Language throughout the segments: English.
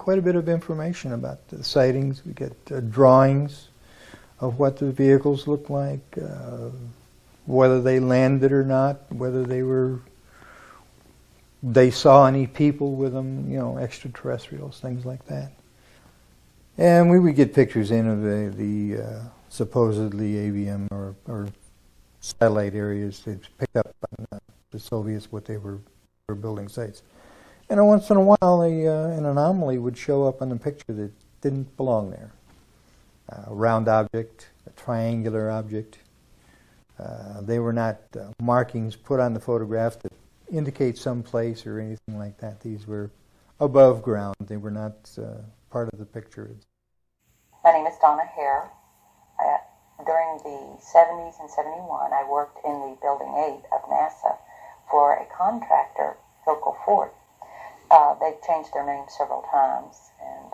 quite a bit of information about the sightings. We get drawings of what the vehicles look like, whether they landed or not, whether they saw any people with them, extraterrestrials, things like that. And we would get pictures in of the supposedly AVM or satellite areas they picked up on the Soviets, what they were building sites. And once in a while, an anomaly would show up on the picture that didn't belong there. A round object, a triangular object. They were not markings put on the photograph that indicate some place or anything like that. These were above ground. They were not part of the picture. My name is Donna Hare. During the 70s and 71, I worked in the Building 8 of NASA for a contractor, Philco Ford. They've changed their name several times, and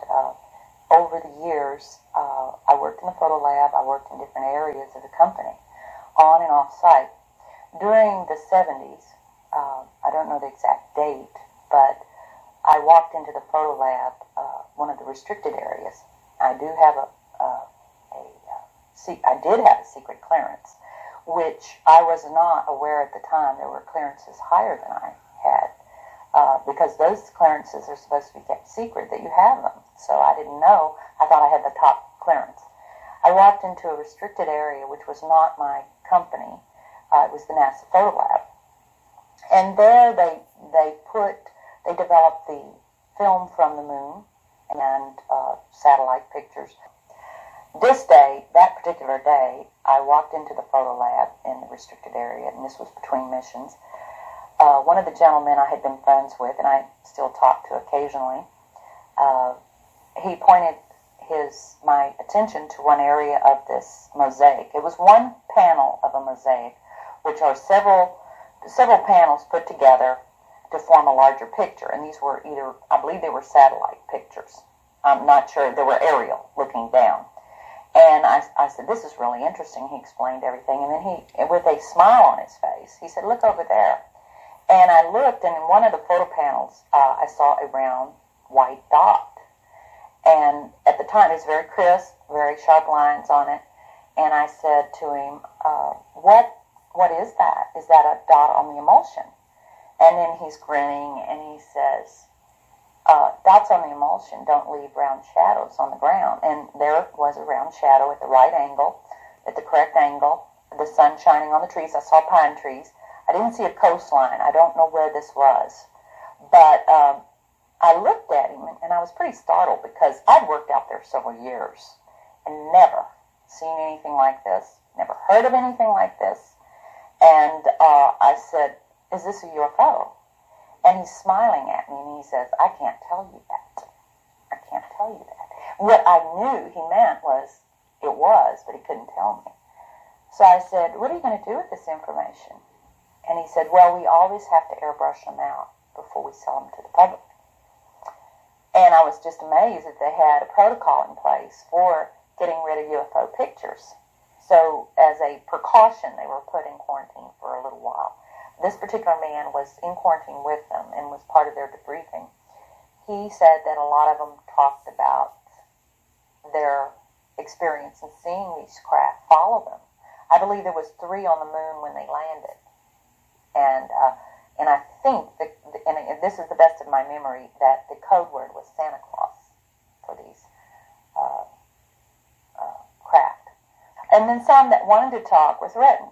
over the years, I worked in the photo lab. I worked in different areas of the company, on and off site. During the 70s, I don't know the exact date, but I walked into the photo lab, one of the restricted areas. I did have a secret clearance, which I was not aware at the time. There were clearances higher than I had, because those clearances are supposed to be kept secret, that you have them. So I didn't know. I thought I had the top clearance. I walked into a restricted area, which was not my company. It was the NASA photo lab. And there they developed the film from the moon and satellite pictures. That particular day, I walked into the photo lab in the restricted area, and this was between missions. One of the gentlemen I had been friends with, and I still talk to occasionally, he pointed my attention to one area of this mosaic. It was one panel of a mosaic, which are several panels put together to form a larger picture. And these were I believe they were satellite pictures. I'm not sure. They were aerial, looking down. And I said, this is really interesting. He explained everything. And then with a smile on his face, he said, look over there. And I looked, and in one of the photo panels, I saw a round white dot. And at the time, it was very crisp, very sharp lines on it. And I said to him, what is that? Is that a dot on the emulsion? And then he's grinning, and he says, dots on the emulsion don't leave round shadows on the ground. And there was a round shadow at the right angle, at the correct angle, the sun shining on the trees. I saw pine trees. I didn't see a coastline. I don't know where this was. But I looked at him, and I was pretty startled, because I'd worked out there several years and never seen anything like this, never heard of anything like this. And I said, is this a UFO? And he's smiling at me, and he says, I can't tell you that. I can't tell you that. What I knew he meant was, it was, but he couldn't tell me. So I said, what are you going to do with this information? And he said, well, we always have to airbrush them out before we sell them to the public. And I was just amazed that they had a protocol in place for getting rid of UFO pictures. So as a precaution, they were put in quarantine for a little while. This particular man was in quarantine with them and was part of their debriefing. He said that a lot of them talked about their experience in seeing these craft follow them. I believe there was 3 on the moon when they landed. And I think, and this is the best of my memory, that the code word was Santa Claus for these craft. And then some that wanted to talk were threatened.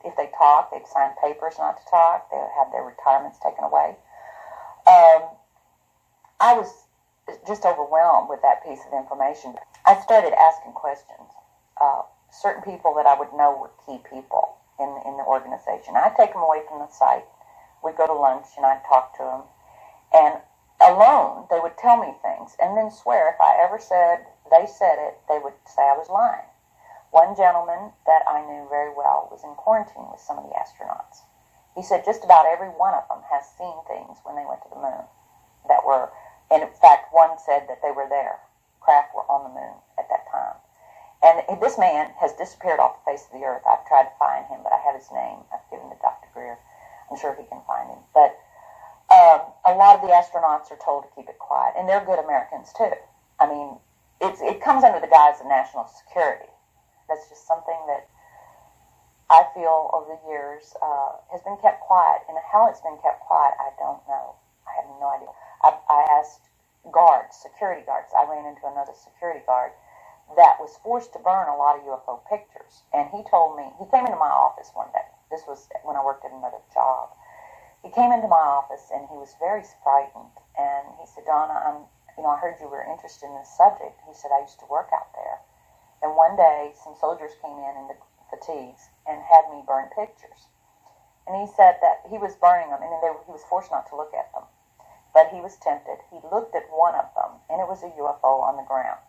If they talked, they'd sign papers not to talk. They would have their retirements taken away. I was just overwhelmed with that piece of information. I started asking questions. Certain people that I would know were key people in the organization. I'd take them away from the site. We'd go to lunch, and I'd talk to them. And alone, they would tell me things, and then swear if I ever said they said it, they would say I was lying. One gentleman that I knew very well was in quarantine with some of the astronauts. He said just about every one of them has seen things when they went to the moon that were, and in fact, one said that they were there. Craft were on the moon at that time. And this man has disappeared off the face of the earth. I've tried to find him, but I have his name. I've given it to Dr. Greer. I'm sure he can find him. But a a lot of the astronauts are told to keep it quiet, and they're good Americans too. I mean, it comes under the guise of national security. That's just something that I feel over the years has been kept quiet, and how it's been kept quiet, I don't know. I have no idea. I asked guards, security guards. I ran into another security guard that was forced to burn a lot of UFO pictures, and he told me, he came into my office one day. This was when I worked at another job. He came into my office, and he was very frightened, and he said, Donna, I heard you were interested in this subject. He said, I used to work out there, and one day some soldiers came in the fatigues and had me burn pictures. And he said that he was burning them, and he was forced not to look at them. But he was tempted. He looked at one of them, and it was a UFO on the ground.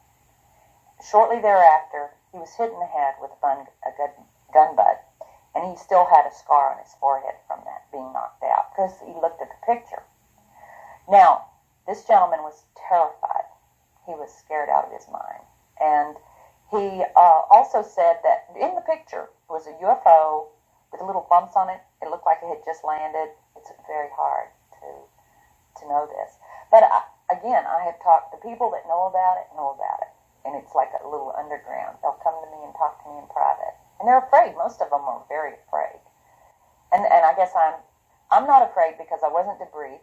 Shortly thereafter, he was hit in the head with a gun butt, and he still had a scar on his forehead from that being knocked out because he looked at the picture. Now, this gentleman was terrified. He was scared out of his mind. And he also said that in the picture was a UFO with little bumps on it. It looked like it had just landed. It's very hard to know this. But again, I have talked to people that know about it. And it's like a little underground. They'll come to me and talk to me in private. And they're afraid. Most of them are very afraid. And I guess I'm not afraid because I wasn't debriefed.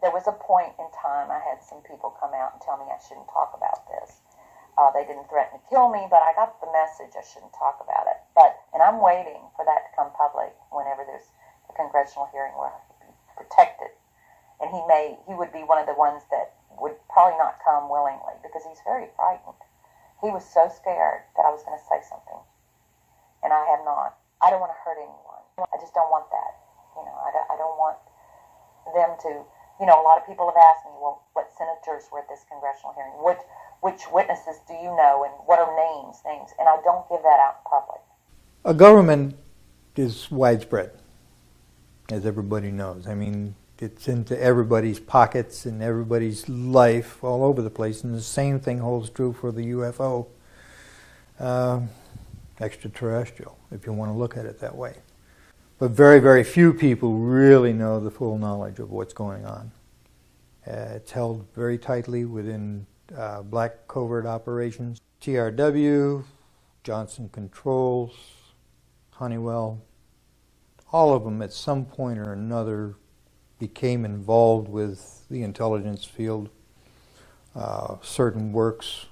There was a point in time I had some people come out and tell me I shouldn't talk about this. They didn't threaten to kill me, but I got the message I shouldn't talk about it. And I'm waiting for that to come public whenever there's a congressional hearing where he'll be protected. And he would be one of the ones that would probably not come willingly because he's very frightened. He was so scared that I was going to say something. And I have not. I don't want to hurt anyone. I just don't want that. I don't want them to, a lot of people have asked me, well, what senators were at this congressional hearing? Which witnesses do you know, and what are names? And I don't give that out in public. A government is widespread, as everybody knows. I mean, it's into everybody's pockets and everybody's life all over the place, and the same thing holds true for the UFO extraterrestrial, if you want to look at it that way. But very, very few people really know the full knowledge of what's going on. It's held very tightly within black covert operations. TRW, Johnson Controls, Honeywell, all of them at some point or another became involved with the intelligence field, certain works,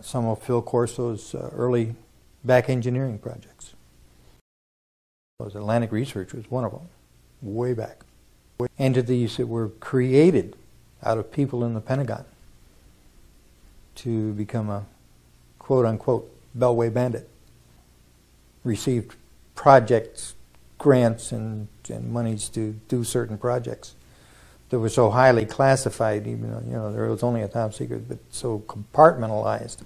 some of Phil Corso's early back engineering projects. Atlantic Research was one of them, way back. Entities that were created out of people in the Pentagon to become a quote-unquote Beltway bandit. Received projects, grants, and monies to do certain projects that were so highly classified, even though, there was only a top secret, but so compartmentalized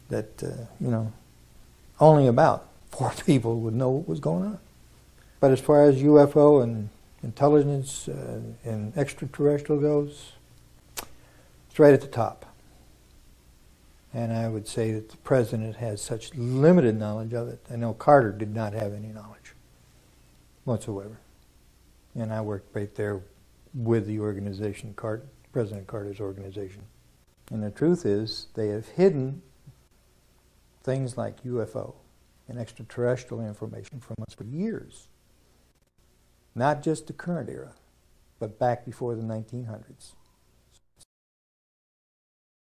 that, only about 4 people would know what was going on. But as far as UFO and intelligence and extraterrestrial goes, it's right at the top. And I would say that the president has such limited knowledge of it. I know Carter did not have any knowledge whatsoever. And I worked right there with the organization, President Carter's organization. And the truth is, they have hidden things like UFO and extraterrestrial information from us for years. Not just the current era, but back before the 1900s.